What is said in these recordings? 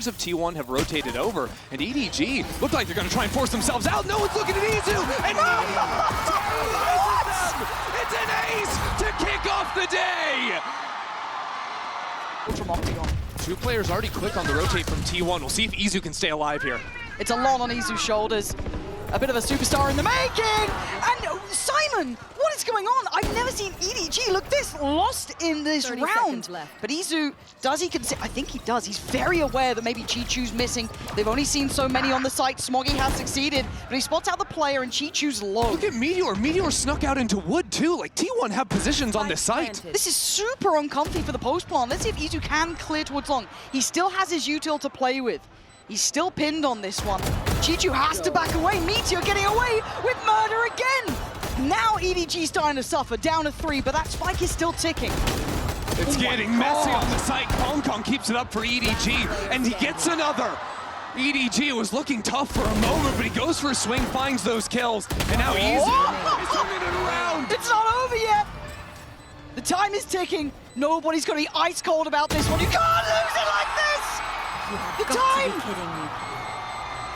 Of T1 have rotated over, and EDG look like they're going to try and force themselves out. No one's looking at Izu, and it's an ace to kick off the day. From Octagon. Two players already quick on the rotate from T1. We'll see if Izu can stay alive here. It's a lot on Izu's shoulders. A bit of a superstar in the making! And Simon, what is going on? I've never seen EDG look this lost in this round. But Izu, does he consider? I think he does. He's very aware that maybe Chichu's missing. They've only seen so many on the site. Smoggy has succeeded, but he spots out the player and Chichu's low. Look at Meteor. Meteor snuck out into wood too. Like T1 have positions on this site. This is super uncomfy for the post plant. Let's see if Izu can clear towards long. He still has his util to play with. He's still pinned on this one. Chichu has to back away. Meteor getting away with murder again. Now EDG starting to suffer, down to 3, but that spike is still ticking. It's getting messy on the site. Hong Kong keeps it up for EDG, and he gets another. EDG was looking tough for a moment, but he goes for a swing, finds those kills, and now Izu is turning it around. It's not over yet. The time is ticking. Nobody's going to be ice cold about this one. You can't lose it like this. The time!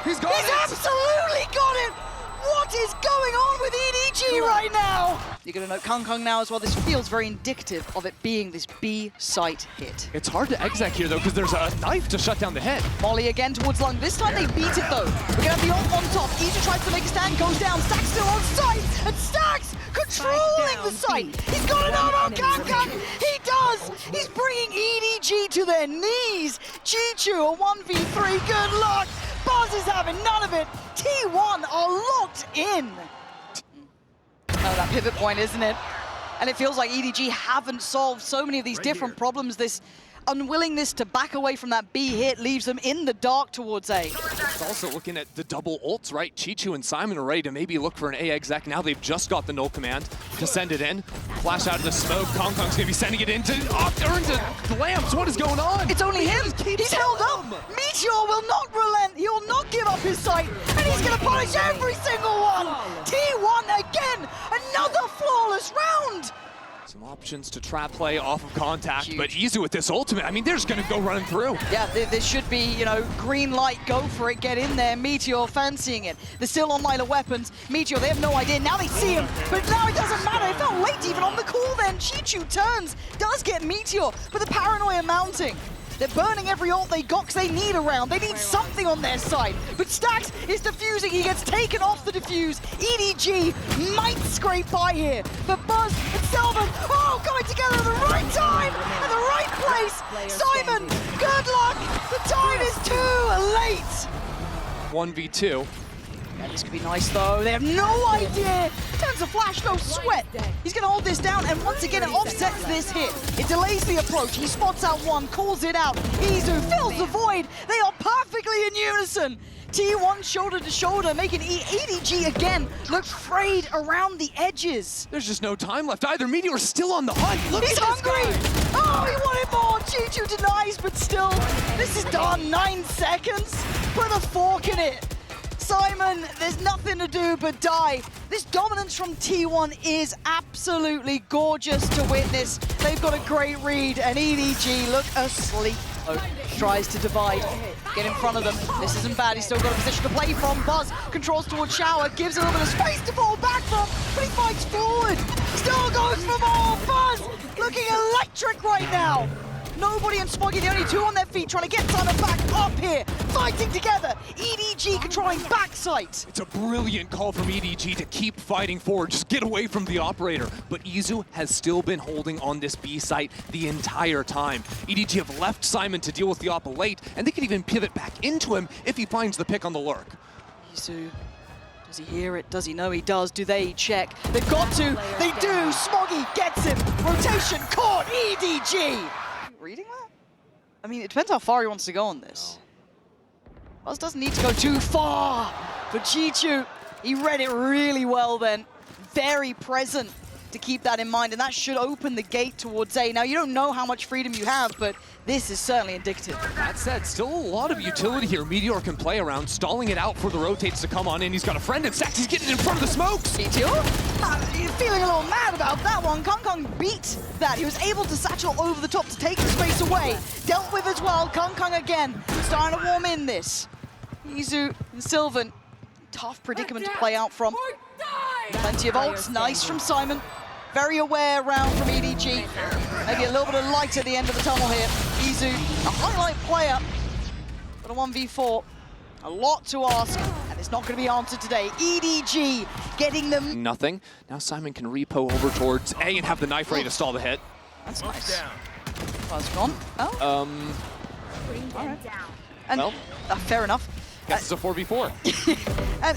He's got it! He's absolutely got it! What is going on with EDG right now? You're going to note Kung Kung now as well. This feels very indicative of it being this B site hit. It's hard to exec here though, because there's a knife to shut down the head. Molly again towards Lung. This time they beat it though. We're going to have the ult on top. Izu tries to make a stand, goes down. Stax still on site, and Stax controlling the site. He's got an arm on Kung Kung. He does. He's bringing EDG to their knees. Chichu, a 1v3. Good luck. Buzz is having none of it. T1 are locked in. Oh, that pivot point, isn't it? And it feels like EDG haven't solved so many of these different problems. This unwillingness to back away from that B hit leaves them in the dark towards A. It's also looking at the double ults, right? Chichu and Simon are ready to maybe look for an A exec. Now they've just got the null command to send it in. Flash out of the smoke. Kong Kong's gonna be sending it into Lamps. What is going on? It's only him. He's held up. Meteor will not relent. He will not give up his sight. And he's gonna punish every single one. T1 again. Another flawless round. Some options to trap play off of contact, huge. But Izu with this ultimate, I mean, they're just gonna go running through. Yeah, this should be, you know, green light, go for it, get in there. Meteor fancying it. They're still on line of weapons. Meteor, they have no idea. Now they see him, but now it doesn't matter. It felt late even on the call then. Chichu turns, does get Meteor, but the paranoia mounting. They're burning every ult they got because they need a round. They need something on their side. But Stax is defusing. He gets taken off the defuse. EDG might scrape by here. But Buzz and Selvin, oh, coming together at the right time and the right place. Simon, good luck. The time is too late. 1v2. Yeah, this could be nice though. They have no idea. Turns a flash, no sweat. He's going to hold this down, and once again, it offsets this hit. It delays the approach. He spots out one, calls it out. Izu fills the void. They are perfectly in unison. T1 shoulder to shoulder, making EDG again look frayed around the edges. There's just no time left either. Meteor's still on the hunt. Look He's at hungry. This guy. Oh, he wanted more. Chichu denies, but still, this is done. 9 seconds. Put a fork in it. Simon, there's nothing to do but die. This dominance from T1 is absolutely gorgeous to witness. They've got a great read, and EDG look asleep. Tries to divide, get in front of them. This isn't bad, he's still got a position to play from. Buzz controls towards Shower, gives a little bit of space to fall back from, but he fights forward. Still goes for more. Buzz looking electric right now. Nobody and Smoggy, the only two on their feet, trying to get Simon back up here, fighting together. EDG controlling backside. It's a brilliant call from EDG to keep fighting forward, just get away from the operator. But Izu has still been holding on this B site the entire time. EDG have left Simon to deal with the Oppa late, and they can even pivot back into him if he finds the pick on the lurk. Izu, does he hear it? Does he know he does? Do they check? They've got to. They do. Smoggy gets him. Rotation caught. EDG. Reading that? I mean, it depends how far he wants to go on this. Buzz doesn't need to go too far, but Chichu, he read it really well then. Very present. to keep that in mind, and that should open the gate towards A. Now, you don't know how much freedom you have, but this is certainly indicative. That said, still a lot of utility here. Meteor can play around, stalling it out for the rotates to come on in. He's got a friend in Stacks. He's getting in front of the smokes. Meteor, feeling a little mad about that one. Kong beat that. He was able to satchel over the top to take the space away. Dealt with as well. Kong again, starting to warm in this. Izu and Sylvan, tough predicament to play out from. Plenty of ults, nice from Simon. Very aware round from EDG. Maybe a little bit of light at the end of the tunnel here. Izu, a highlight player, but a 1v4. A lot to ask, and it's not going to be answered today. EDG getting them. Nothing. Now Simon can repo over towards A and have the knife ready to stall the hit. That's nice. Buzz gone. Oh. All right. And, well, fair enough. Guess it's a 4v4.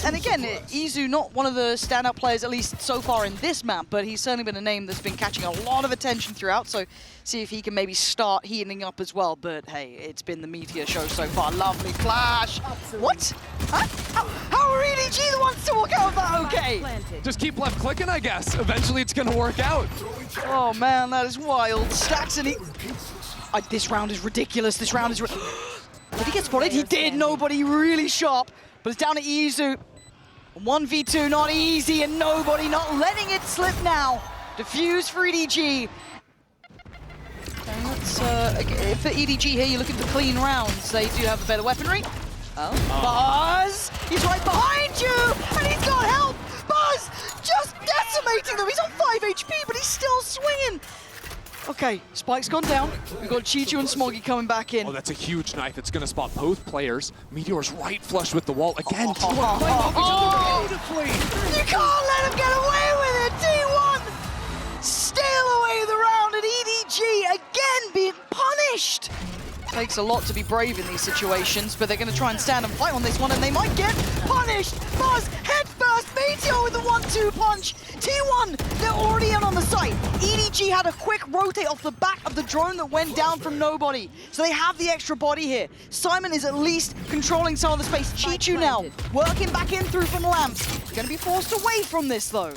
and again, Izu, not one of the standout players, at least so far in this map, but he's certainly been a name that's been catching a lot of attention throughout, so see if he can maybe start heating up as well. But hey, it's been the Meteor show so far. Lovely flash. What? Huh? How are EDG the ones to walk out of that okay? Just keep left clicking, I guess. Eventually it's going to work out. Oh man, that is wild. Stacks and this round is ridiculous. This round is Did he get spotted? He did. Nobody really sharp. But it's down to Izu. 1v2, not easy, and nobody not letting it slip now. Diffuse for EDG. And let's, for EDG here, you're looking for clean rounds. They do have a better weaponry. Oh, Buzz! He's right behind you, and he's got help! Buzz just decimating them. He's on 5 HP, but he's still swinging. Okay, Spike's gone down. We've got Chichu and Smoggy coming back in. Oh, that's a huge knife. It's going to spot both players. Meteor's right flush with the wall. Again, T1 beautifully. You can't let him get away with it. T1 steal away the round, and EDG again being punished. Takes a lot to be brave in these situations, but they're going to try and stand and fight on this one, and they might get punished. Buzz, head first, Meteor with the 1-2 punch. T1, they're already in on the site. EDG had a quick rotate off the back of the drone that went down from nobody, so they have the extra body here. Simon is at least controlling some of the space. Chichu now, working back in through from lamps. Going to be forced away from this, though.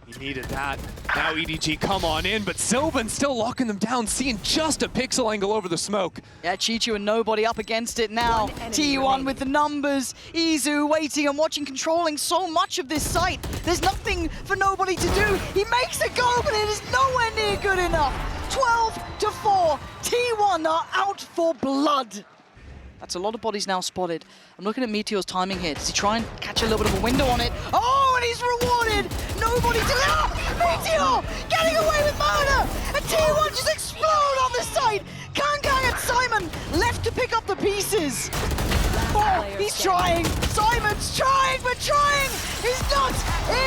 He needed that. Now EDG come on in, but Sylvan still locking them down, seeing just a pixel angle over the smoke. Yeah, Chichu and nobody up against it now. T1 with the numbers. Izu waiting and watching, controlling so much of this site. There's nothing for nobody to do. He makes it go, but it is nowhere near good enough. 12-4. T1 are out for blood. That's a lot of bodies now spotted. I'm looking at Meteor's timing here. Does he try and catch a little bit of a window on it? Oh, and he's rewarded! Nobody to... Meteor getting away with murder! And T1 just explode on the site! Kang and Simon left to pick up the pieces. Oh, he's trying. Simon's trying, but trying is not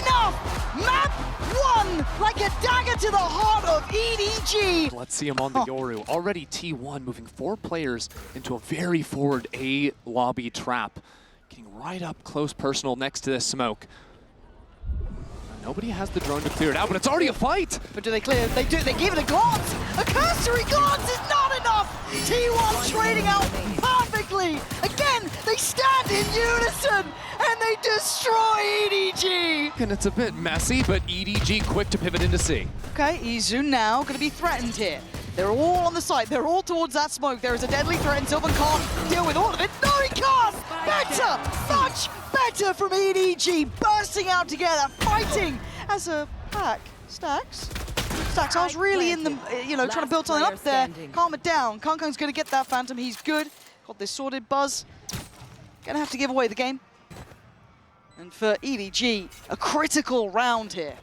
enough. Map 1, like a dagger to the heart of EDG. Let's see him on the Yoru. Already T1 moving 4 players into a very forward A lobby trap. Getting right up close personal next to this smoke. Nobody has the drone to clear it out, but it's already a fight! But do they clear it? They do. They give it a glance! A cursory glance is not enough! T1 trading out perfectly! Again, they stand in unison, and they destroy EDG! And it's a bit messy, but EDG quick to pivot into C. Okay, Izu now going to be threatened here. They're all on the site. They're all towards that smoke. There is a deadly threat, and Sylvan can't deal with all of it. No, he can't! Better! Much better from EDG. Bursting out together, fighting as a pack. Stacks, I was really in the, trying to build something up there. Calm it down. Kong's going to get that Phantom. He's good. Got this sorted. Buzz. Going to have to give away the game. And for EDG, a critical round here.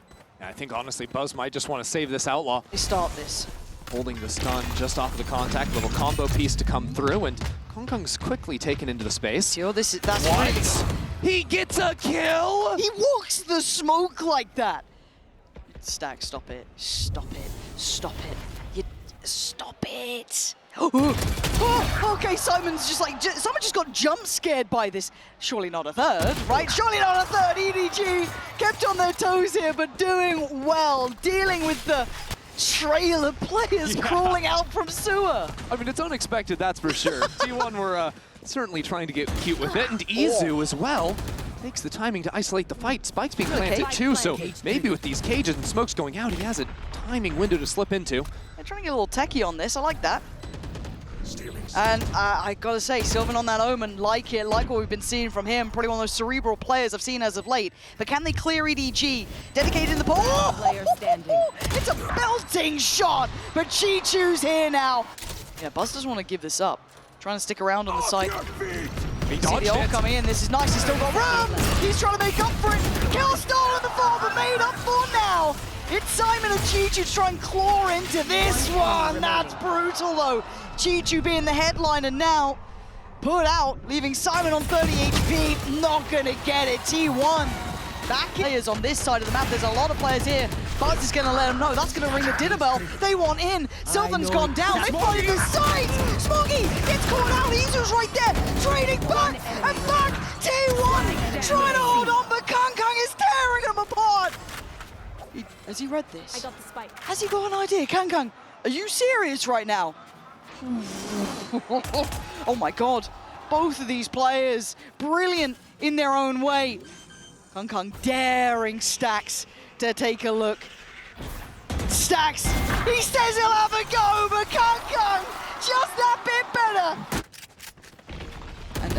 I think, honestly, Buzz might just want to save this Outlaw. They start this. Holding the stun just off of the contact, little combo piece to come through, and Kong's quickly taken into the space. That's what? He gets a kill! He walks the smoke like that! Stack, stop it. Stop it. Stop it. Stop it! Oh, okay, Simon's just like, someone just got jump scared by this. Surely not a third, right? Surely not a third! EDG kept on their toes here, but doing well, dealing with the trail of players crawling out from sewer. I mean, it's unexpected, that's for sure. T1 were certainly trying to get cute with it, and Izu as well. takes the timing to isolate the fight. Spike's being planted too, so maybe with these cages and smokes going out, he has a timing window to slip into. They're trying to get a little techie on this. I like that. And I gotta say, Sylvan on that Omen, like it, like what we've been seeing from him. Probably one of those cerebral players I've seen as of late. But can they clear EDG? Dedicated in the ball. Oh! It's a belting shot, but Chi-Chu's here now. Yeah, Buzz doesn't want to give this up. Trying to stick around on the site. He See dodged the ult it. coming in. This is nice. He's still got room. He's trying to make up for it. Kill stolen before, but made up for now. It's Simon and Chi-Chu to try and claw into this one. That's brutal, though. Chi-Chu being the headliner now. Put out, leaving Simon on 30 HP. Not going to get it. T1 back players on this side of the map. There's a lot of players here. Buzz is going to let them know. That's going to ring the dinner bell. They want in. Sylvan's gone down. They find the sides. Smoggy gets caught out. Izu's right there. Trading back and back. T1 trying to hold on, but Kang is tearing them apart. Has he read this? I got the spike. Has he got an idea? Kang, are you serious right now? Oh my god. Both of these players, brilliant in their own way. Kang daring Stax to take a look. Stax, he says he'll have a go, but Kang just that bit better.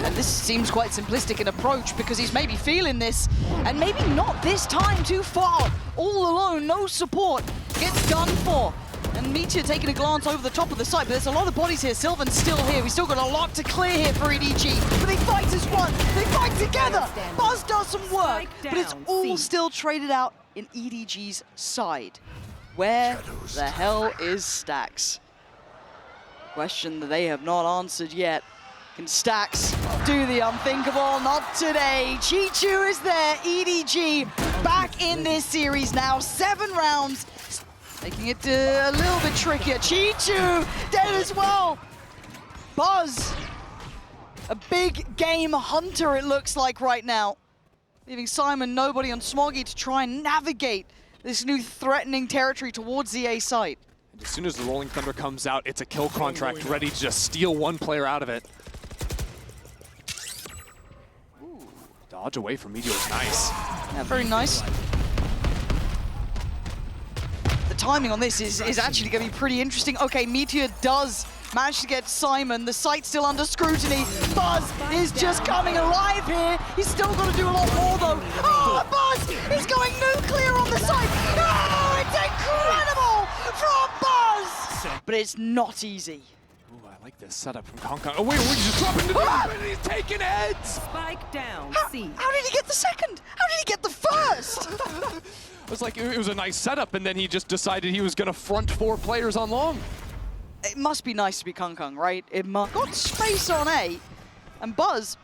And this seems quite simplistic in approach because he's maybe feeling this, and maybe not this time too far. All alone, no support, gets done for. And Meteor taking a glance over the top of the site, but there's a lot of bodies here. Sylvan's still here. We still got a lot to clear here for EDG, but they fight as one. They fight together. Buzz does some work, but it's all still traded out in EDG's side. Where the hell is Stax? Question that they have not answered yet. Can Stax do the unthinkable? Not today. Chi-Chu is there. EDG back in this series now. 7 rounds. Making it a little bit trickier. Chi-Chu dead as well. Buzz, a big game hunter it looks like right now. Leaving Simon, nobody on Smoggy to try and navigate this new threatening territory towards the A site. And as soon as the Rolling Thunder comes out, it's a kill contract ready to just steal one player out of it. Ooh, dodge away from Meteor is nice. Yeah, very nice. Timing on this is actually going to be pretty interesting. Okay, Meteor does manage to get Simon. The site's still under scrutiny. Buzz is just coming alive here. He's still got to do a lot more, though. Oh, Buzz is going nuclear on the site. Oh, it's incredible from Buzz! But it's not easy. Ooh, I like this setup from Kang. Oh, wait, we're just dropping the and he's taking heads! Spike down, C. How did he get the second? How did he get the first? It was like, it was a nice setup, and then he just decided he was going to front 4 players on long. It must be nice to be Kang, right? It must. Got space on A, and Buzz,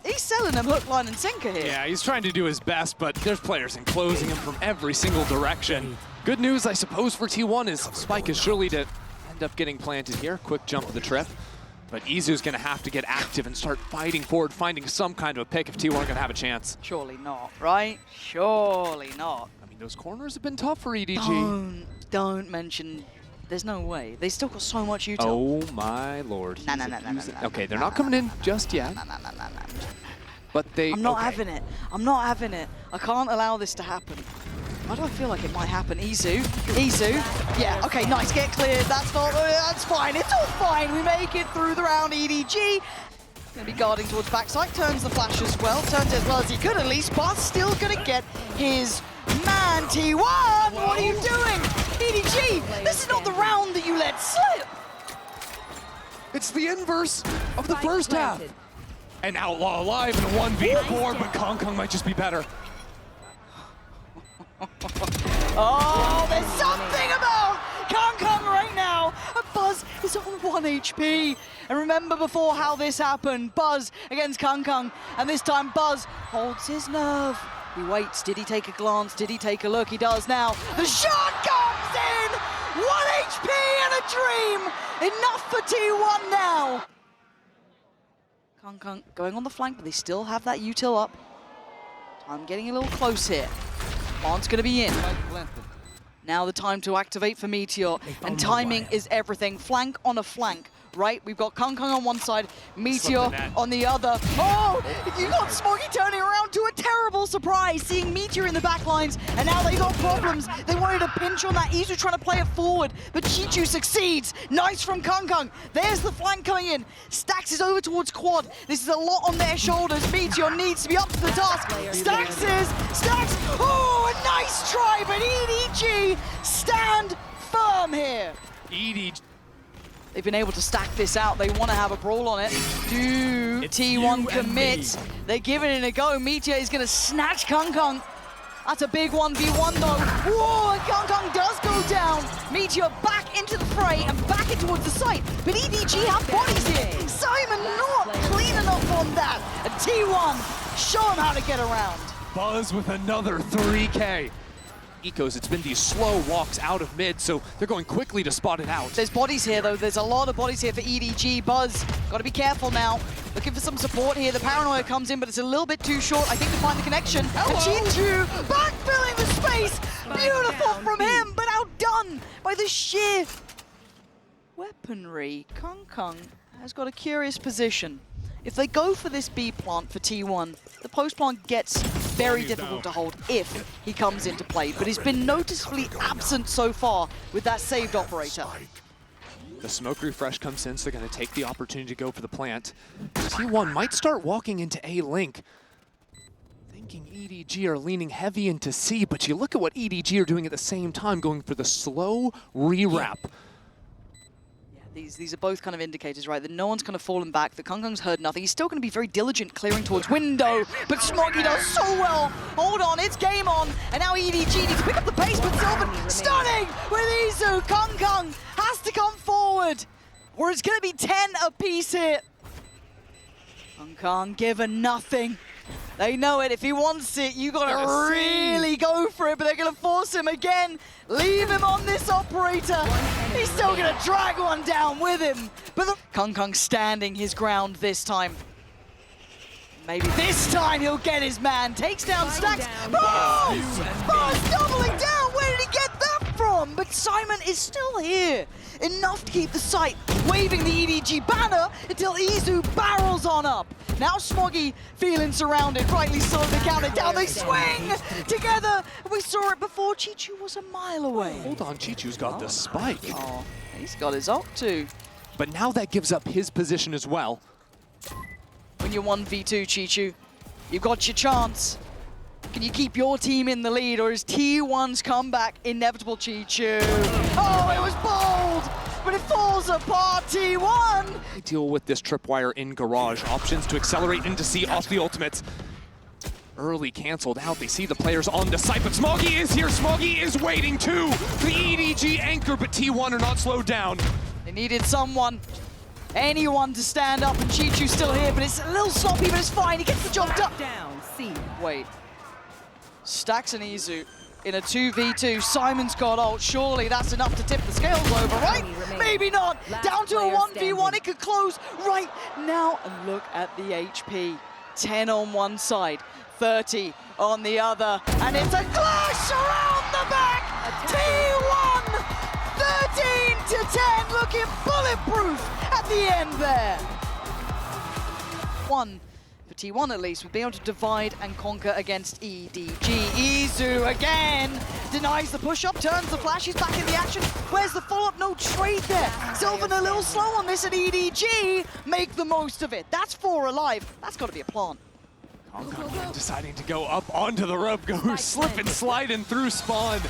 he's selling them hook, line, and sinker here. Yeah, he's trying to do his best, but there's players enclosing him from every single direction. Good news, I suppose, for T1 is Spike is surely to end up getting planted here. Quick jump of the trip. But Izu's going to have to get active and start fighting forward, finding some kind of a pick if T1 are going to have a chance. Surely not, right? Surely not. I mean, those corners have been tough for EDG. Don't mention. There's no way. They still got so much util. Oh my lord. Nah. Okay, they're not coming in just yet. Nah. But they. I'm not having it. I'm not having it. I can't allow this to happen. Why do I feel like it might happen? Izu. Yeah, okay, nice. Get cleared. That's fine. It's all fine. We make it through the round. EDG. Gonna be guarding towards backside. Turns the flash as well. Turns as well as he could at least. But still gonna get his man. T1. What are you doing? EDG. This is not the round that you let slip. It's the inverse of the first half. And Outlaw alive in a 1v4, but Kang might just be better. Oh, there's something about Kang right now. And Buzz is on 1 HP. And remember before how this happened. Buzz against Kang. And this time Buzz holds his nerve. He waits. Did he take a glance? Did he take a look? He does now. The shot comes in. 1 HP and a dream. Enough for T1 now. Kang going on the flank, but they still have that util up. Time getting a little close here. Bond's going to be in. Now the time to activate for Meteor, and timing is everything. Flank on a flank right? We've got Kung on one side, Meteor net. on the other. Oh, you got Smoggy turning around to a terrible surprise, seeing Meteor in the back lines, and now they got problems. They wanted to pinch on that. Izu trying to play it forward, but Chichu succeeds. Nice from Kung. There's the flank coming in. Stax is over towards Quad. This is a lot on their shoulders. Meteor needs to be up to the task. Stax, oh, a nice try, but EDG stand firm here. EDG. They've been able to stack this out. They want to have a brawl on it. Do T1 commit? They're giving it a go. Meteor is going to snatch Kung. That's a big 1v1 though. Whoa, and Kung does go down. Meteor back into the fray and back in towards the site. But EDG have bodies here. Simon not clean enough on that. And T1, show him how to get around. Buzz with another 3K. Ecos, it's been these slow walks out of mid, so they're going quickly to spot it out. There's bodies here though. There's a lot of bodies here for EDG. Buzz, got to be careful now. Looking for some support here. The paranoia comes in, but it's a little bit too short, I think, to find the connection. And Chichu backfilling the space. Beautiful from him, but outdone by the sheer weaponry. Kung has got a curious position. If they go for this B plant for T1, the post plant gets very difficult to hold if he comes into play, but he's been noticeably absent so far with that saved operator. The smoke refresh comes in, so they're going to take the opportunity to go for the plant. T1 might start walking into A link. Thinking EDG are leaning heavy into C, but you look at what EDG are doing at the same time, going for the slow re-wrap. These are both kind of indicators, right, that no one's kind of fallen back, that Kung's heard nothing. He's still going to be very diligent clearing towards window, but Smoggy does so well. Hold on, it's game on, and now EDG needs to pick up the pace, but Sylvan stunning with Izu. Kung has to come forward, or it's going to be 10 apiece here. Kung given nothing. They know it. If he wants it, you gotta really go for it, but they're gonna force him again. Leave him on this operator. He's still gonna drag one down with him. But Kung standing his ground this time. Maybe this time he'll get his man. Takes down Stax. Buzz doubling down. Where did he get that from? But Simon is still here. Enough to keep the site, waving the EDG banner until Izu barrels on up. Now Smoggy feeling surrounded, rightly so, they count it down, they swing together. We saw it before, Chichu was a mile away. Hold on, Chichu's got the spike. Oh, he's got his ult too. But now that gives up his position as well. When you're 1v2, Chichu, you've got your chance. Can you keep your team in the lead, or is T1's comeback inevitable, Chichu? Oh, it was bold, but it falls apart, T1! Deal with this tripwire in garage. Options to accelerate into C off the ultimates. Early canceled out. They see the players on the site, but Smoggy is here. Smoggy is waiting too. The EDG anchor, but T1 are not slowed down. They needed someone, anyone to stand up, and Chichu's still here, but it's a little sloppy, but it's fine. He gets the job done. Down, C. Wait. Stax and Izu in a 2v2. Simon's got ult. Surely that's enough to tip the scales over, right? Maybe not. Down to a 1v1. It could close right now. And look at the HP. 10 on one side, 30 on the other. And it's a clash around the back. T1, 13 to 10, looking bulletproof at the end there. One. T1 at least would be able to divide and conquer against EDG. Izu again denies the push-up, turns the flash, he's back in the action. Where's the follow-up? No trade there. Sylvan a little slow on this, and EDG make the most of it. That's 4 alive. That's got to be a plant. Kung deciding to go up onto the rope, goes slip and sliding through spawn.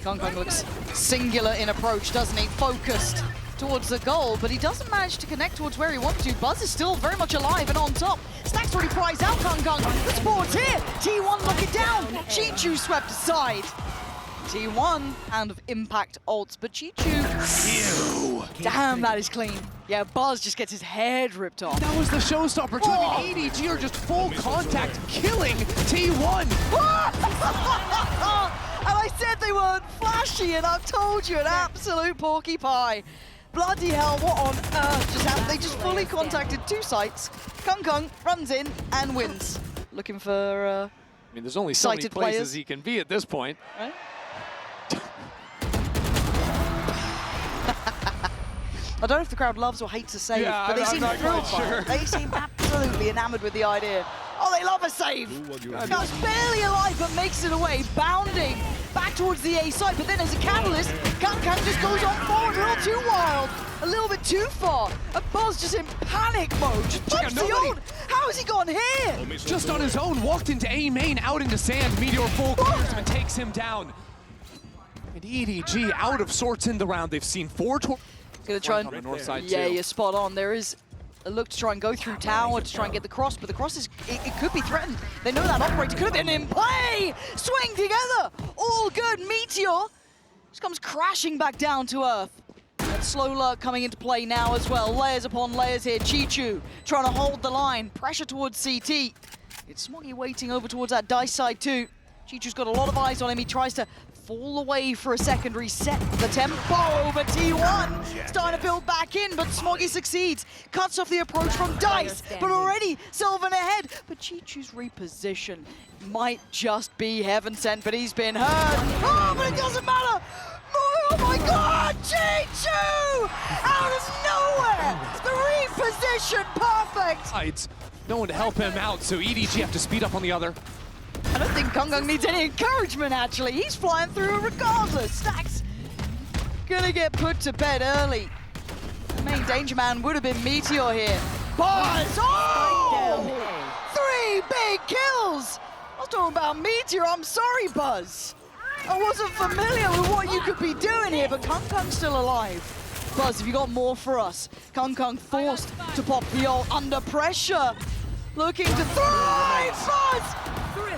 Kung looks singular in approach, doesn't he? Focused towards the goal, but he doesn't manage to connect towards where he wants to. Buzz is still very much alive and on top. Stack's already prized out Kung. The support's here. T1 lock it down. Chichu swept aside. T1 and of impact ults, but Chichu. Damn, that is clean. Yeah, Buzz just gets his head ripped off. That was the showstopper. EDG are just full contact, killing T1. And I said they weren't flashy, and I've told you, an absolute porky pie. Bloody hell, what on earth just happened? They just fully contacted 2 sites. Kung runs in and wins. Looking for I mean, there's only so many places he can be at this point. Right? I don't know if the crowd loves or hates a save, Yeah, but they I'm seem not thrilled quite by sure. it. They seem absolutely enamored with the idea. Oh, they love a save. Goes barely alive, but makes it away, bounding back towards the A side. But then as a catalyst, Kankan just goes on forward a little too wild, a little bit too far. And Buzz just in panic mode, just pumps the ult. How has he gone here? Just on his own, walked into A main, out into sand. Meteor full clears him and takes him down. And EDG out of sorts in the round. They've seen 4 Gonna try on the north side yeah, too. you're spot on. There is a look to try and go through tower to try and get the cross, but the cross is, it could be threatened. They know that operator could have been in play. Swing together, all good. Meteor just comes crashing back down to earth. That slow lurk coming into play now as well. Layers upon layers here. Chichu trying to hold the line. Pressure towards CT. It's Smoggy waiting over towards that dice side too. Chichu's got a lot of eyes on him. He tries to fall away for a second, reset the tempo over T1. Starting to build back in, but Smoggy succeeds. Cuts off the approach from Dice, but already Sylvan ahead. But Chichu's reposition might just be heaven sent, but he's been hurt. Oh, but it doesn't matter. Oh my God, Chichu! Out of nowhere! The reposition, perfect! Sides. No one to help him out, so EDG have to speed up on the other. I don't think Kangang needs any encouragement, actually. He's flying through regardless. Stacks gonna get put to bed early. The main danger man would have been Meteor here. Buzz! Oh! 3 big kills! I was talking about Meteor. I'm sorry, Buzz. I wasn't familiar with what you could be doing here, but Kang's still alive. Buzz, have you got more for us? Kang forced to pop the ult under pressure. Looking to thrive! Buzz!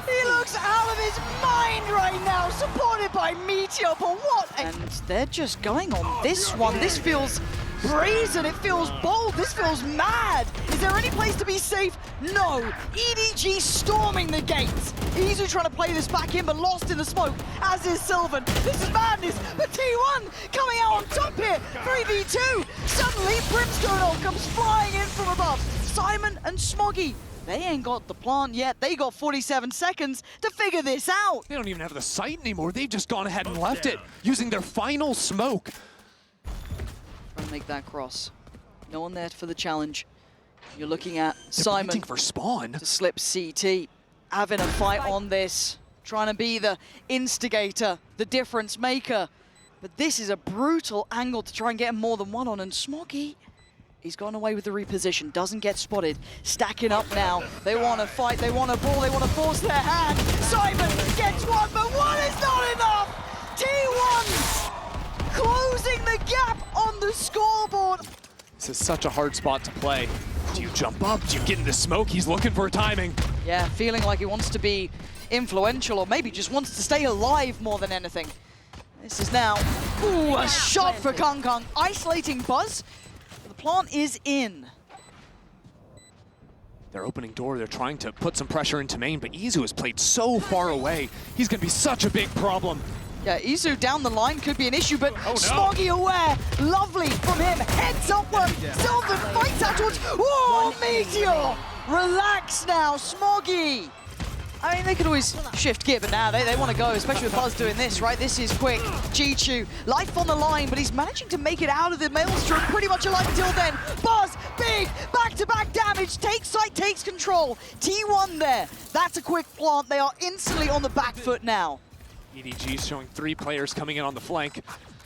He looks out of his mind right now, supported by Meteor, but what? And they're just going on this one. This feels brazen, it feels bold, this feels mad. Is there any place to be safe? No. EDG storming the gates. Izu trying to play this back in, but lost in the smoke, as is Sylvan. This is madness, but T1 coming out on top here. 3v2. Suddenly, Brimstone ult comes flying in from above. Simon and Smoggy, they ain't got the plant yet. They got 47 seconds to figure this out. They don't even have the site anymore. They've just gone ahead and left it, using their final smoke. Trying to make that cross. No one there for the challenge. You're looking at They're Simon waiting for spawn. to slip CT. Having a fight on this. Trying to be the instigator, the difference maker. But this is a brutal angle to try and get more than one on. And Smoggy, he's gone away with the reposition, doesn't get spotted. Stacking up now. They want to fight, they want to ball, they want to force their hand. Simon gets one, but one is not enough! T1 closing the gap on the scoreboard. This is such a hard spot to play. Do you jump up? Do you get into smoke? He's looking for a timing. Yeah, feeling like he wants to be influential, or maybe just wants to stay alive more than anything. This is now, ooh, a shot for Kang, isolating Buzz. The plant is in. Their opening door, they're trying to put some pressure into main, but Izu has played so far away. He's gonna be such a big problem. Yeah, Izu down the line could be an issue, but no. Smoggy aware. Lovely from him. Heads upward. Sylvan fights out towards. Whoa, Meteor! Relax now, Smoggy. I mean, they could always shift gear, but now they want to go, especially with Buzz doing this, right? This is quick. Chichu, life on the line, but he's managing to make it out of the maelstrom pretty much alive until then. Buzz, big, back-to-back damage, takes sight, takes control. T1 there. That's a quick plant. They are instantly on the back foot now. EDG showing 3 players coming in on the flank.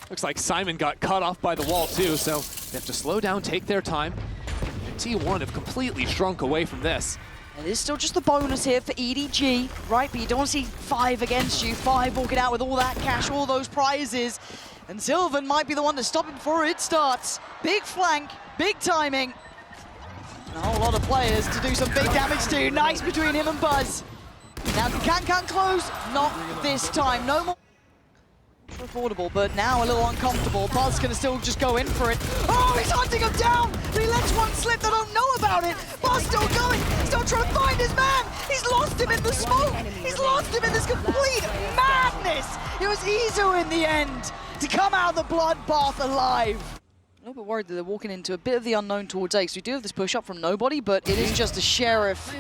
Looks like Simon got cut off by the wall too, so they have to slow down, take their time. T1 have completely shrunk away from this. It is still just the bonus here for EDG, right? But you don't want to see 5 against you. 5 walking out with all that cash, all those prizes. And Sylvan might be the one to stop it before it starts. Big flank, big timing. And a whole lot of players to do some big damage to. Nice between him and Buzz. Now can close? Not this time. No more. Affordable, but now a little uncomfortable. Buzz gonna still just go in for it. Oh, he's hunting him down! But he lets one slip, they don't know about it. Buzz still going, still trying to find his man. He's lost him in the smoke. He's lost him in this complete madness. It was Izu in the end to come out of the bloodbath alive. A little bit worried that they're walking into a bit of the unknown towards Ace. We do have this push up from nobody, but it is just a sheriff.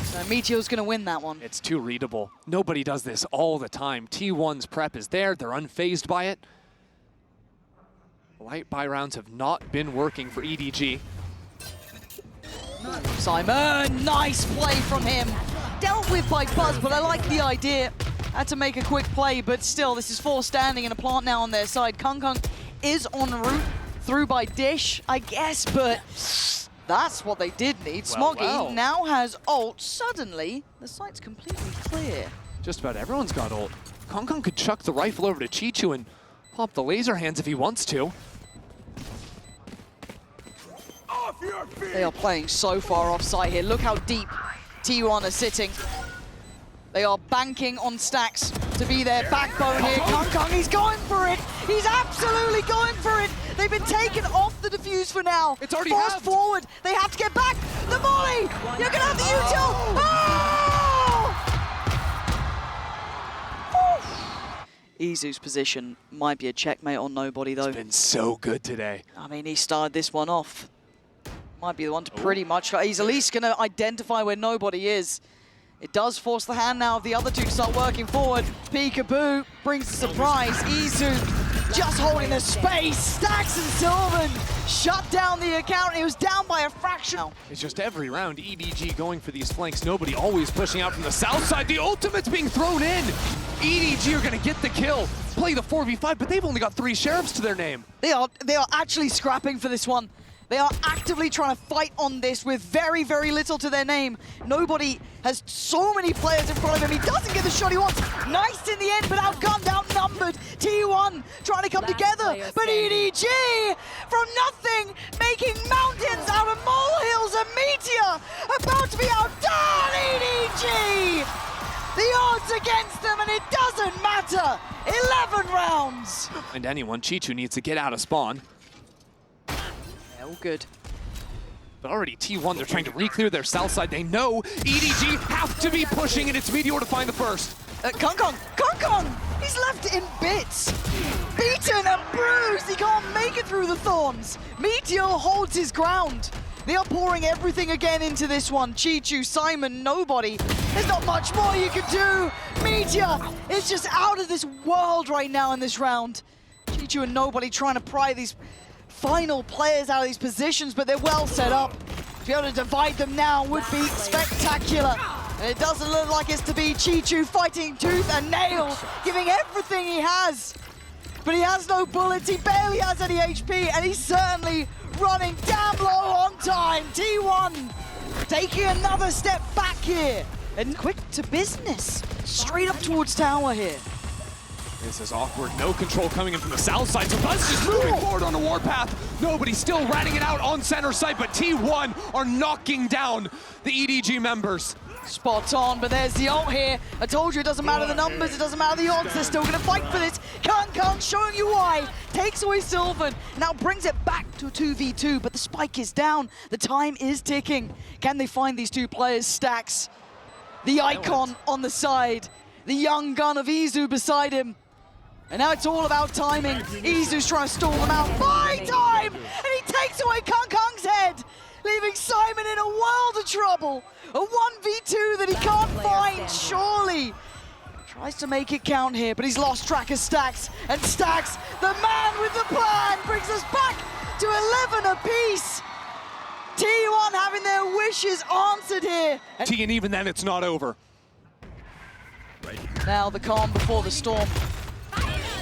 So Meteor's gonna win that one. It's too readable. Nobody does this all the time. T1's prep is there. They're unfazed by it. Light buy rounds have not been working for EDG. Simon, nice play from him. Dealt with by Buzz, but I like the idea. Had to make a quick play, but still, this is 4 standing and a plant now on their side. Kung is en route through by Dish, I guess, but that's what they did need. Smoggy now has ult. Suddenly, the site's completely clear. Just about everyone's got ult. Kung could chuck the rifle over to Chichu and pop the laser hands if he wants to. They are playing so far offside here. Look how deep T1 are sitting. They are banking on Stacks to be their backbone here. Kung, he's going for it. He's absolutely going for it. They've been taken off the defuse for now. It's already forced halved. forward. They have to get back. The volley. You're going to have the util. Oh! Izu's position might be a checkmate on nobody, though. It's been so good today. I mean, he started this one off. Might be the one to pretty much... He's at least going to identify where nobody is. It does force the hand now of the other two to start working forward. Peekaboo brings the surprise. Izu just holding the space. Stacks and Sylvan shut down the account. He was down by a fraction. It's just every round, EDG going for these flanks. Nobody always pushing out from the south side. The ultimate's being thrown in. EDG are going to get the kill, play the 4v5, but they've only got 3 sheriffs to their name. They are actually scrapping for this one. They are actively trying to fight on this with very, very little to their name. Nobody has so many players in front of him. He doesn't get the shot he wants. Nice in the end, but outgunned, outnumbered. T1 trying to come together, but EDG from nothing, making mountains out of molehills. A Meteor about to be outdone. EDG! The odds against them, and it doesn't matter. 11 rounds. And anyone, Chichu needs to get out of spawn. All good. But already T1, they're trying to re-clear their south side. They know EDG have to be pushing, and it's Meteor to find the first. Kung, he's left in bits. Beaten and bruised, he can't make it through the thorns. Meteor holds his ground. They are pouring everything again into this one. Chichu, Simon, nobody. There's not much more you can do. Meteor is just out of this world right now in this round. Chichu and nobody trying to pry these final players out of these positions, but they're well set up. To be able to divide them now would be spectacular. And it doesn't look like it's to be. Chichu fighting tooth and nail, giving everything he has. But he has no bullets, he barely has any HP, and he's certainly running damn low on time. T1 taking another step back here. And quick to business. Straight up towards tower here. This is awkward. No control coming in from the south side. So Buzz just moving forward on a warpath. Nobody still ratting it out on center side, but T1 are knocking down the EDG members. Spot on, but there's the ult here. I told you it doesn't matter the numbers, it doesn't matter the odds, they're still gonna fight for this. Kung showing you why. Takes away Sylvan, now brings it back to a 2v2, but the spike is down. The time is ticking. Can they find these two players? Stacks, the icon on the side, the young gun of Izu beside him. And now it's all about timing. Izu's trying to stall them out. Buy time! And he takes away Kung's head, leaving Simon in a world of trouble. A 1v2 that he can't find, surely. Tries to make it count here, but he's lost track of Stacks. And Stacks, the man with the plan, brings us back to 11 apiece. T1 having their wishes answered here. And even then, it's not over. Now the calm before the storm.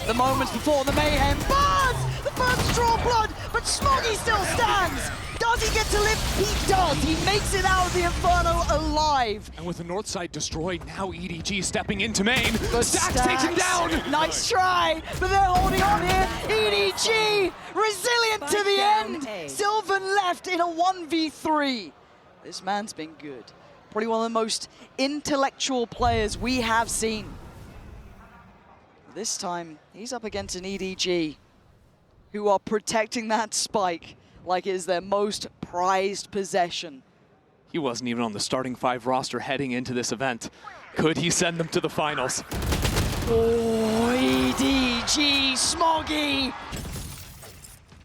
The moments before the mayhem. Buzz! The first to draw blood, but Smoggy still stands. Does he get to live? He does. He makes it out of the Inferno alive. And with the north side destroyed, now EDG stepping into main. But Stacks takes him down. Nice try, but they're holding on here. EDG, resilient to the end. Sylvan left in a 1v3. This man's been good. Probably one of the most intellectual players we have seen. This time, he's up against an EDG who are protecting that spike like it is their most prized possession. He wasn't even on the starting 5 roster heading into this event. Could he send them to the finals? Oh, EDG, Smoggy!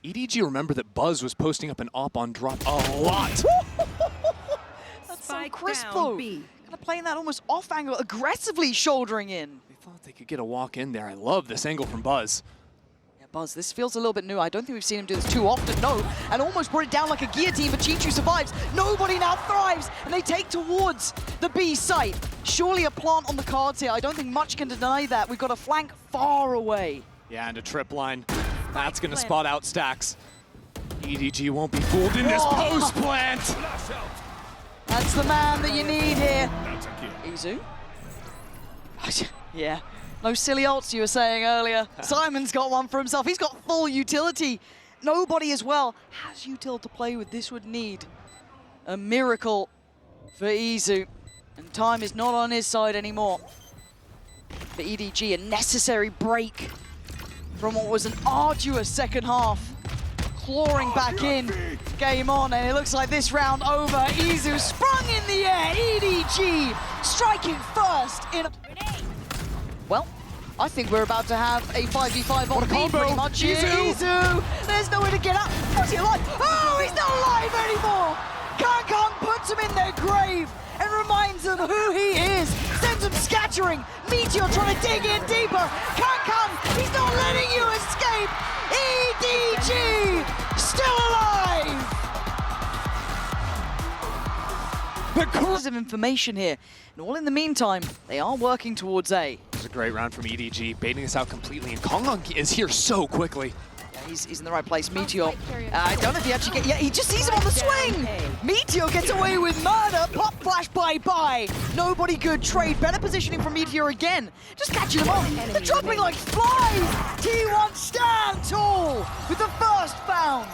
EDG, remember that Buzz was posting up an op on drop a lot. That's so crisp though. Kind of playing that almost off angle, aggressively shouldering in. They thought they could get a walk in there. I love this angle from Buzz. Yeah, Buzz, this feels a little bit new. I don't think we've seen him do this too often, no. And almost brought it down like a guillotine, but Chichu survives. Nobody now thrives, and they take towards the B site. Surely a plant on the cards here. I don't think much can deny that. We've got a flank far away. Yeah, and a trip line. That's going to spot out Stacks. EDG won't be fooled in this post plant. That's the man that you need here. Izu? Yeah. No silly ults you were saying earlier. Simon's got one for himself. He's got full utility. Nobody as well has util to play with. This would need a miracle for Izu. And time is not on his side anymore. For EDG, a necessary break from what was an arduous second half. Clawing back in, game on, and it looks like this round over. Izu sprung in the air, EDG striking first in a... Well, I think we're about to have a 5v5 on B pretty much. Izu, there's nowhere to get up. What's he alive? Oh, he's not alive anymore! Kang puts him in their grave and reminds them who he is. Sends him scattering. Meteor trying to dig in deeper. Kang, he's not letting you escape. EDG still alive! The cause of information here. And all in the meantime, they are working towards A. This is a great round from EDG, baiting this out completely, and Kong is here so quickly. Yeah, he's in the right place. Meteor, I don't know if he actually gets... Yeah, he just sees him on the swing! Meteor gets away with murder. Pop flash, bye-bye. Nobody good trade. Better positioning from Meteor again. Just catching them off. They're dropping like flies! T1 stand tall with the first found.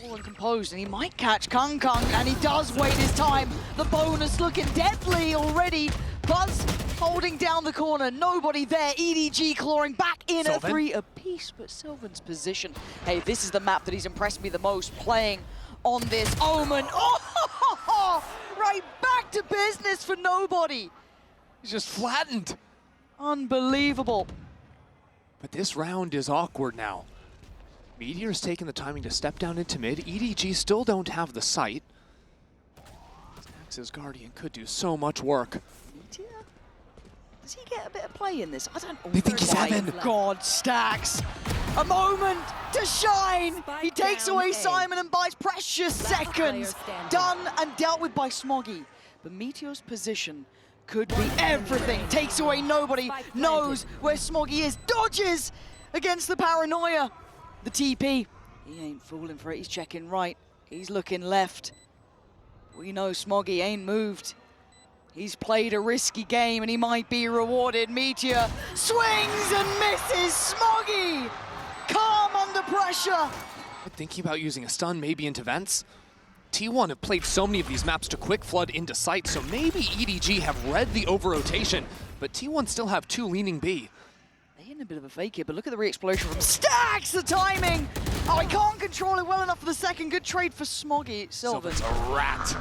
Cool and composed, and he might catch Kang, and he does wait his time. The bonus looking deadly already. Buzz holding down the corner, nobody there. EDG clawing back in at 3 apiece, but Sylvan's position. Hey, this is the map that he's impressed me the most, playing on this Omen. Oh, right back to business for nobody. He's just flattened. Unbelievable. But this round is awkward now. Meteor's taking the timing to step down into mid. EDG still don't have the sight. Stax's Guardian could do so much work. Meteor? Does he get a bit of play in this? I don't know. They think he's heaven. God, Stacks. A moment to shine. He takes away Simon and buys precious seconds. Done and dealt with by Smoggy. But Meteor's position could be everything. Takes away nobody. Knows where Smoggy is. Dodges against the paranoia. The TP. He ain't fooling for it. He's checking right. He's looking left. We know Smoggy ain't moved. He's played a risky game and he might be rewarded. Meteor swings and misses. Smoggy calm under pressure. Thinking about using a stun maybe into vents. T1 have played so many of these maps to quick flood into sight, so maybe EDG have read the over-rotation, but T1 still have 2 leaning B. They're hitting a bit of a fake here, but look at the re-exploration from Stacks, the timing! Oh, he can't control it well enough for the second. Good trade for Smoggy. Sylvan's a rat.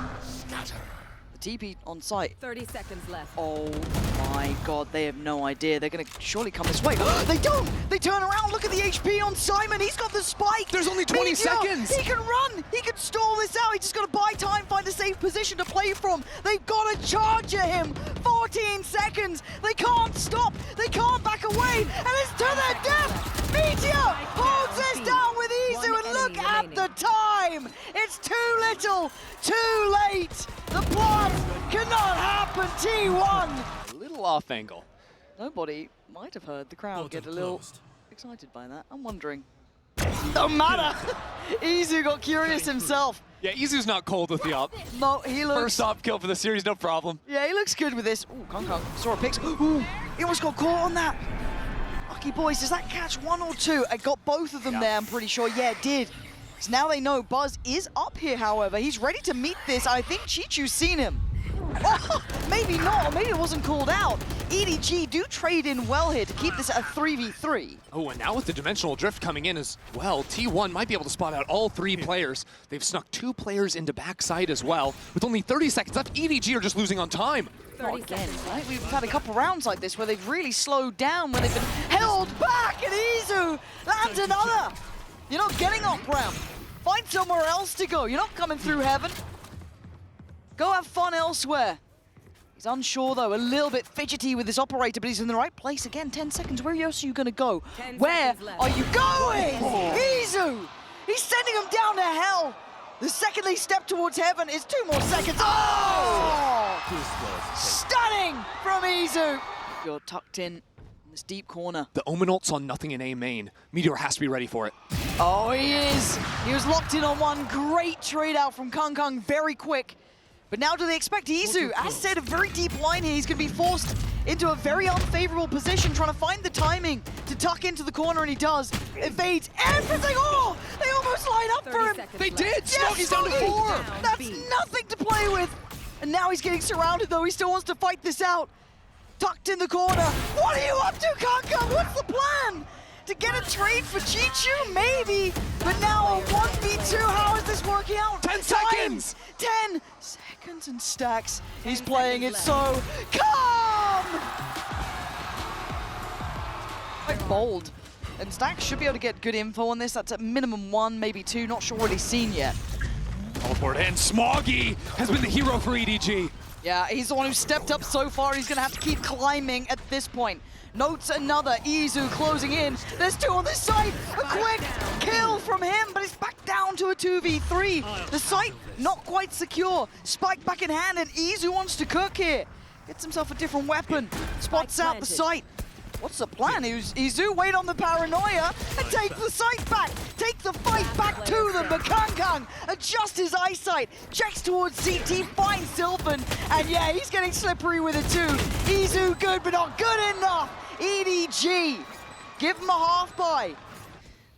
The TP on site. 30 seconds left. Oh my god, they have no idea. They're going to surely come this way. They don't! They turn around, look at the HP on Simon. He's got the spike. There's only 20 seconds. He can run. He can stall this out. He's just got to buy time, find a safe position to play from. They've got to charger him. 14 seconds. They can't stop. They can't back away. And it's to their death. Meteor holds this down with Izu, and look at the time. It's too little, too late. The plan cannot happen, T1. A little off angle. Nobody might have heard the crowd get a little excited by that. I'm wondering. Don't matter. Izu got curious himself. Yeah, Izu's not cold with the op. No, he looks... First op kill for the series, no problem. Yeah, he looks good with this. Ooh, Kong saw a pick. Ooh, he almost got caught on that. Lucky boys, does that catch 1 or 2? I got both of them there, I'm pretty sure. Yeah, it did. So now they know Buzz is up here, however. He's ready to meet this. I think Chichu's seen him. Oh, maybe not, or maybe it wasn't called out. EDG do trade in well here to keep this at a 3v3. Oh, and now with the dimensional drift coming in as well, T1 might be able to spot out all 3 players. They've snuck 2 players into backside as well. With only 30 seconds left, EDG are just losing on time. Not again, right? We've had a couple rounds like this where they've really slowed down, when they've been held back, and Izu lands another. You're not getting up ramp. Find somewhere else to go. You're not coming through heaven. Go have fun elsewhere. He's unsure though, a little bit fidgety with this operator, but he's in the right place. Again, 10 seconds, where else are you gonna go? 10 Where seconds left. are you going? Izu! He's sending him down to hell. The second they step towards heaven is 2 more seconds. Oh! Stunning from Izu. You're tucked in this deep corner. The Omen ult's on nothing in A main. Meteor has to be ready for it. Oh, he is. He was locked in on one. Great trade out from Kung, very quick. But now do they expect Izu? As said, a very deep line here. He's going to be forced into a very unfavorable position, trying to find the timing to tuck into the corner, and he does. Evades everything. Oh, they almost line up for him. They did! Yes, Smoggy's down to 4! That's nothing to play with. And now he's getting surrounded, though. He still wants to fight this out. Tucked in the corner. What are you up to, Kung? What's the plan? To get a trade for Chichu? Maybe. But now a 1v2. How is this working out? 10 seconds! 10 seconds and Stacks. He's playing it so calm! Quite bold. And Stacks should be able to get good info on this. That's at minimum 1, maybe 2. Not sure what he's seen yet. Teleport in. Smoggy has been the hero for EDG. Yeah, he's the one who stepped up so far. He's going to have to keep climbing at this point. Notes another. Izu closing in. There's 2 on this side. A quick kill from him, but it's back down to a 2v3. The site not quite secure. Spike back in hand, and Izu wants to cook here. Gets himself a different weapon. Spots out the site. What's the plan? Izu wait on the paranoia and take the site back. Take the fight back to them. But Kung adjusts his eyesight. Checks towards CT, finds Sylvan. And yeah, he's getting slippery with it too. Izu good, but not good enough. EDG, give him a half buy.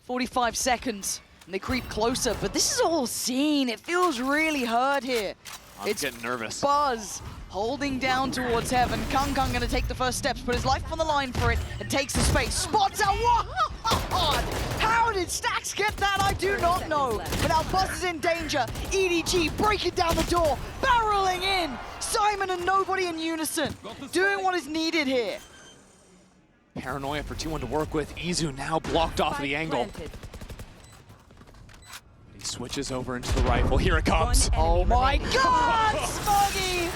45 seconds, and they creep closer. But this is all seen. It feels really hurt here. I'm getting nervous. Buzz holding down towards heaven. Kung gonna take the first steps, put his life on the line for it, and takes the space. Spots out. What? How did Stacks get that? I do not know. But now Buzz is in danger. EDG breaking down the door, barreling in. Simon and nobody in unison, doing what is needed here. Paranoia for T1 to work with. Izu now blocked off of the angle. He switches over into the rifle. Here it comes. Oh my God, Smoggy!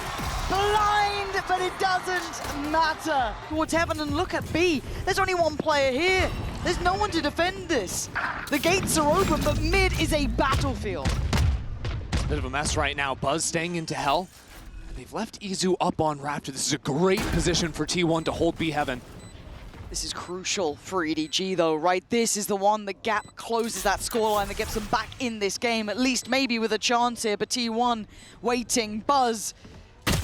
Blind, but it doesn't matter. Towards heaven, and look at B. There's only 1 player here. There's no one to defend this. The gates are open, but mid is a battlefield. It's a bit of a mess right now. Buzz staying into hell. They've left Izu up on Raptor. This is a great position for T1 to hold B heaven. This is crucial for EDG though, right? This is the one that gap closes that scoreline that gets them back in this game, at least maybe with a chance here, but T1 waiting, Buzz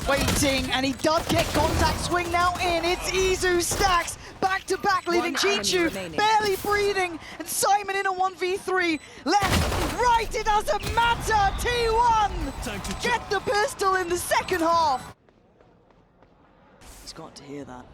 waiting, and he does get contact, swing now in, it's Izu, Stacks, back to back, leaving Chichu barely breathing, and Simon in a 1v3, left, right, it doesn't matter, T1 get the pistol in the second half. He's got to hear that.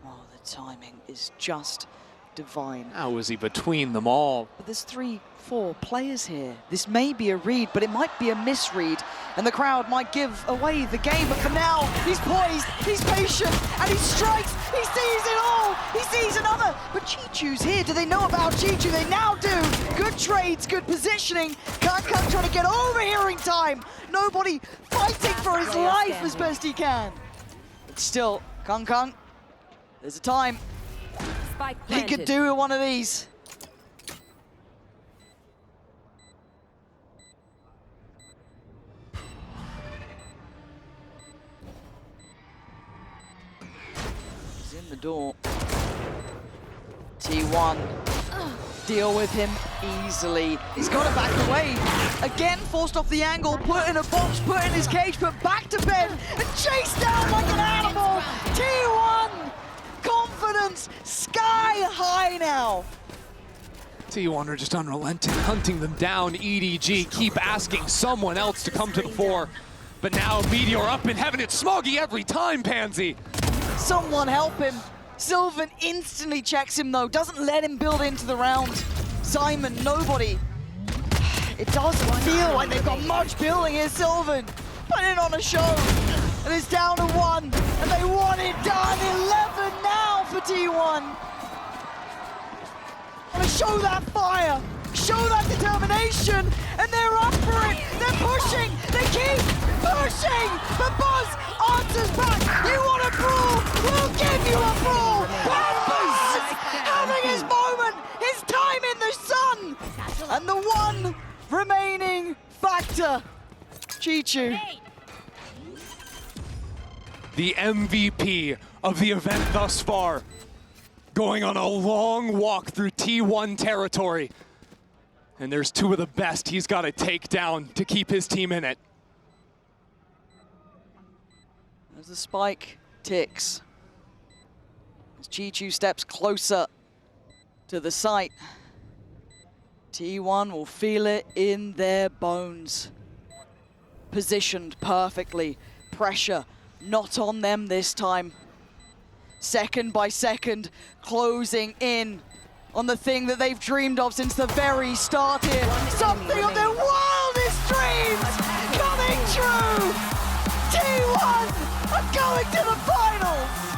Oh, the timing is just divine. How is he between them all? But there's 3, 4 players here. This may be a read, but it might be a misread, and the crowd might give away the game. But for now, he's poised, he's patient, and he strikes. He sees it all. He sees another. But Chichu's here. Do they know about Chichu? They now do. Good trades, good positioning. Kung trying to get overhearing time. Nobody fighting for his life as best he can. But still, Kung. There's a time. He could do one of these. He's in the door. T1. Deal with him easily. He's got to back away. Again, forced off the angle, put in a box, put in his cage, put back to bed, and chased down like an animal. T1! Confidence sky high now. T1 are just unrelenting, hunting them down. EDG keep asking someone else to come to the fore. But now Meteor up in heaven. It's Smoggy every time, Pansy. Someone help him. Sylvan instantly checks him though, doesn't let him build into the round. Simon, nobody. It doesn't feel like they've got much building here, Sylvan. Putting on a show. And it's down to 1, and they want it done. 11 now for T1. Want to show that fire, show that determination, and they're up for it. They're pushing. They keep pushing. But Buzz answers back. You want a brawl? We'll give you a brawl. And Buzz having his moment. His time in the sun. And the one remaining factor. Chichu. The MVP of the event thus far, going on a long walk through T1 territory. And there's two of the best he's got to take down to keep his team in it. As the spike ticks, as Chichu steps closer to the site, T1 will feel it in their bones. Positioned perfectly, pressure not on them this time. Second by second, closing in on the thing that they've dreamed of since the very start here. Something of their wildest dreams coming true! T1 are going to the finals!